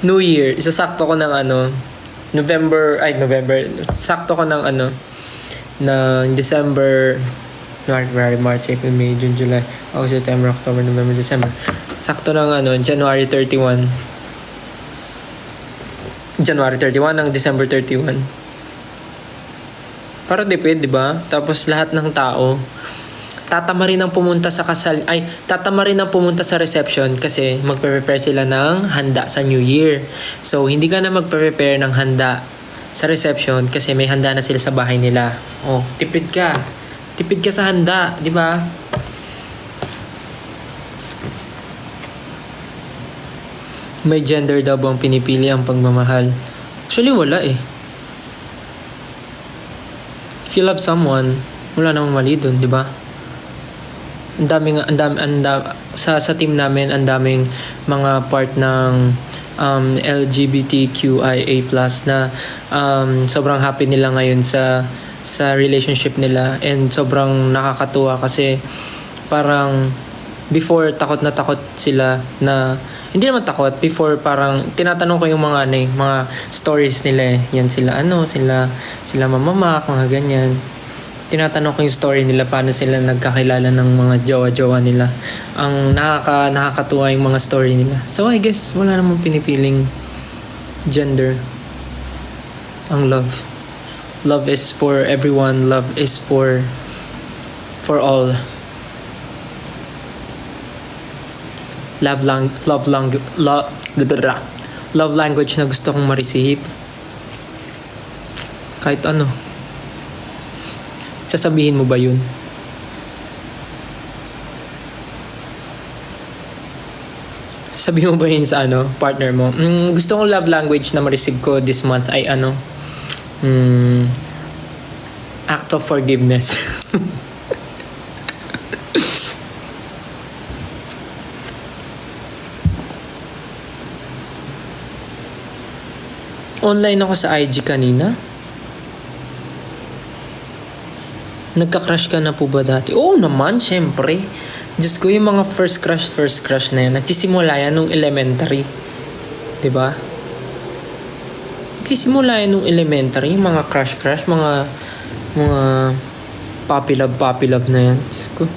New Year, isasakto ko ng November, sakto ko ng ng December, January, March, April, May, June, July, August, September, October, November, December. Sakto ng January 31. January 31 ng December 31. Para tipid, di ba? Tapos lahat ng tao, tatama rin ang pumunta sa reception kasi magpe-prepare sila ng handa sa New Year. So, hindi ka na magpe-prepare ng handa sa reception kasi may handa na sila sa bahay nila. Oh, tipid ka. Tipid ka sa handa, di ba? May gender daw bang pinipili ang pagmamahal? Actually, wala eh. If you love someone, wala namang mali dun, di ba? Sa team namin, ang daming mga part ng LGBTQIA+ na sobrang happy nila ngayon sa relationship nila, and sobrang nakakatuwa kasi parang before takot na takot sila na hindi naman takot. Before parang tinatanong ko yung mga stories nila eh. Yan sila sila mamamak, mga ganyan. Tinatanong ko yung story nila, paano sila nagkakilala ng mga jowa-jowa nila. Ang nakakatuwa yung mga story nila. So I guess wala namang pinipiling gender. Ang love. Love is for everyone. Love is for all. Love language na gusto kong ma-receive. Kahit ano. Sasabihin mo ba yun? Sabihin mo ba yun sa partner mo? Gusto kong love language na ma-receive ko this month ay act of forgiveness. Online ako sa IG kanina. Nagka-crush ka na po ba dati? Oo naman, syempre. Diyos ko, yung mga first crush na yun. Nagsisimula yan nung elementary. Diba? Nagsisimula yan nung elementary. Yung mga crush, mga puppy love na yan. Diyos ko.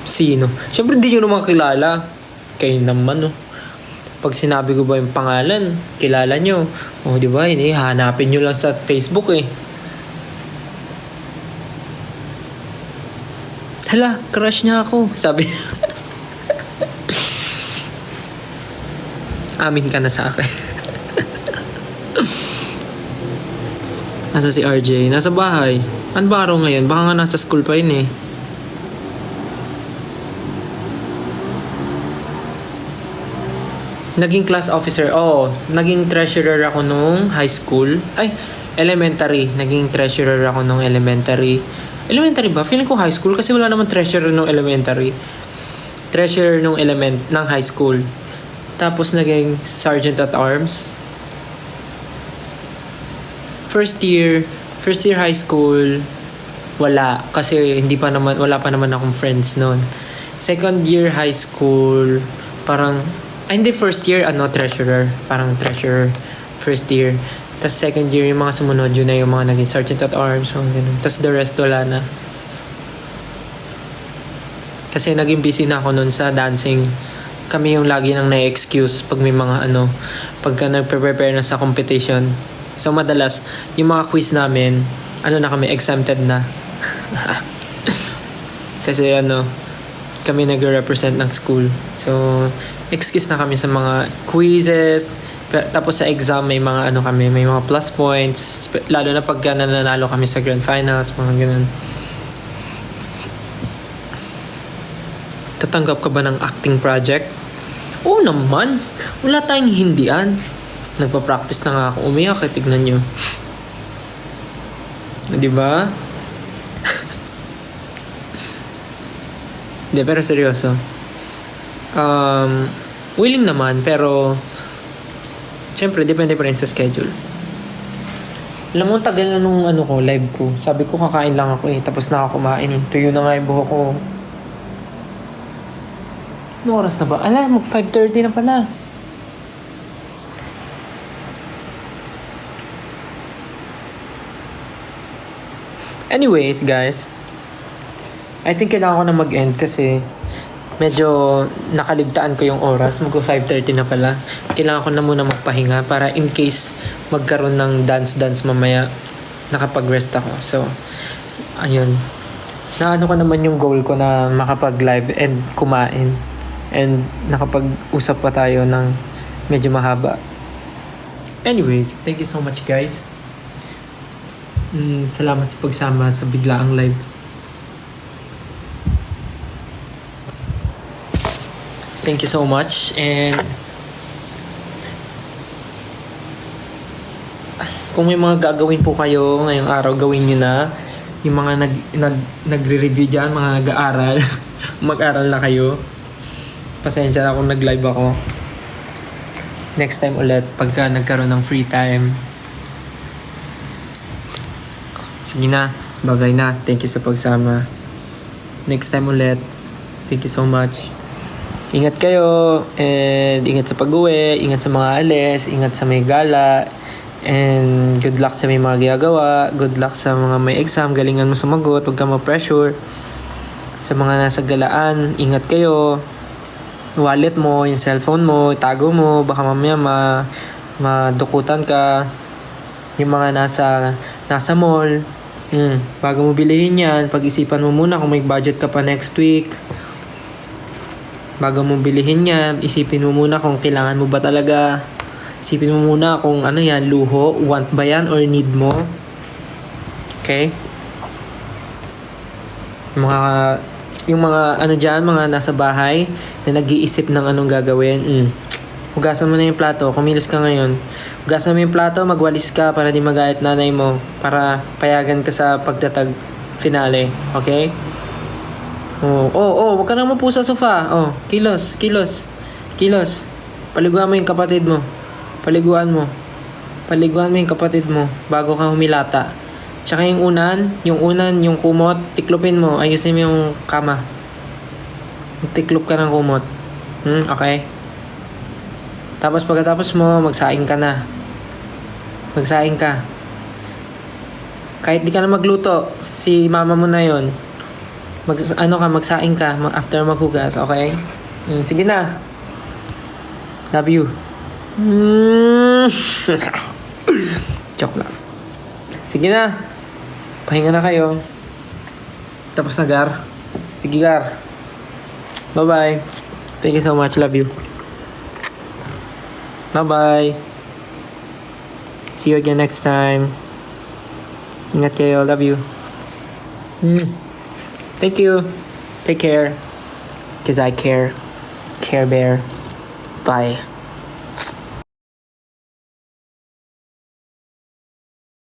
Sino? Syempre, di nyo naman kilala. Kayo naman, Pag sinabi ko ba yung pangalan, kilala nyo. O, di ba? Hanapin nyo lang sa Facebook eh. Hala, crush niya ako. Sabi. Amin ka na sa akin. Nasa si RJ? Nasa bahay. Ano ba araw ngayon? Baka nga nasa school pa yun eh. Naging class officer. Naging treasurer ako nung high school. Elementary. Naging treasurer ako nung elementary. Elementary ba? Feeling ko high school kasi wala naman treasurer nung elementary. Treasurer nung ng high school. Tapos naging sergeant at arms. First year high school, wala. Kasi wala pa naman akong friends noon. Second year high school, parang hindi, first year, treasurer. Parang treasurer. First year. Tapos second year, yung mga sumunod, yun na yung mga naging sergeant at arms. So, ganun. Tapos the rest, wala na. Kasi naging busy na ako nun sa dancing. Kami yung lagi nang na-excuse pag may mga pagka nag-prepare na sa competition. So, madalas, yung mga quiz namin, na kami, exempted na. Kasi kami nag-represent ng school. So, excuse na kami sa mga quizzes. Tapos sa exam, may mga may mga plus points. Lalo na pagka nananalo kami sa grand finals, mga ganun. Tatanggap ka ba ng acting project? Oo naman. Wala tayong hindian. Nagpa-practice na nga ako. Umiyak, tignan nyo. Diba? Hindi, pero seryoso. Willing naman, pero syempre, depende pa rin sa schedule. Alam mo, tagal na nung ano ko, live ko. Sabi ko kakain lang ako eh. Tapos na ako kumain eh. Tuyo na nga yung buhok ko. Ano oras na ba? Ala, mag 5:30 na pala. Anyways, guys. I think kailangan ko na mag-end kasi medyo nakaligtaan ko yung oras. Mag 5:30 na pala. Kailangan ko na muna magpahinga para in case magkaroon ng dance mamaya, nakapag-rest ako. So, ayun. Naano ko naman yung goal ko na makapag-live and kumain. And nakapag-usap pa tayo ng medyo mahaba. Anyways, thank you so much guys. Salamat sa pagsama sa biglaang live. Thank you so much and kung may mga gagawin po kayo ngayong araw, gawin nyo na. Yung mga nagre-review dyan, mga nag-aaral, mag-aral na kayo. Pasensya na kung nag-live ako. Next time ulit, pagka nagkaroon ng free time. Sige na, bye-bye na. Thank you sa pagsama. Next time ulit. Thank you so much. Ingat kayo, and ingat sa pag-uwi, ingat sa mga alis, ingat sa may gala, and good luck sa may mga ginagawa, good luck sa mga may exam, galingan mo sumagot, huwag ka ma-pressure. Sa mga nasa galaan, ingat kayo. Wallet mo, yung cellphone mo, itago mo, baka mamaya madukutan ka. Yung mga nasa mall, bago mo bilihin yan, pag-isipan mo muna kung may budget ka pa next week. Bago mo bilihin yan, isipin mo muna kung kailangan mo ba talaga. Isipin mo muna kung ano yan, luho, want ba yan or need mo. Okay? Yung mga ano dyan, mga nasa bahay na nag-iisip ng anong gagawin. Hugasan mo na yung plato, kumilos ka ngayon. Hugasan mo yung plato, magwalis ka para di magalit nanay mo. Para payagan ka sa pagtatag finale. Okay? Huwag ka na mapo sa sofa. Kilos. Paliguan mo yung kapatid mo. Paliguan mo yung kapatid mo bago ka humilata. Tsaka yung unan, yung kumot, tiklopin mo. Ayusin mo yung kama. Tiklop ka ng kumot. Okay? Tapos pagkatapos mo, magsaing ka na. Magsaing ka. Kahit di ka na magluto, si mama mo na yon. Magsaing ka after maghugas. Okay? Sige na. Love you. Joke lang. Sige na. Pahinga na kayo. Tapos na, Gar. Sige, Gar. Bye-bye. Thank you so much. Love you. Bye-bye. See you again next time. Ingat kayo. Love you. Thank you. Take care. 'Cause I care. Care Bear. Bye.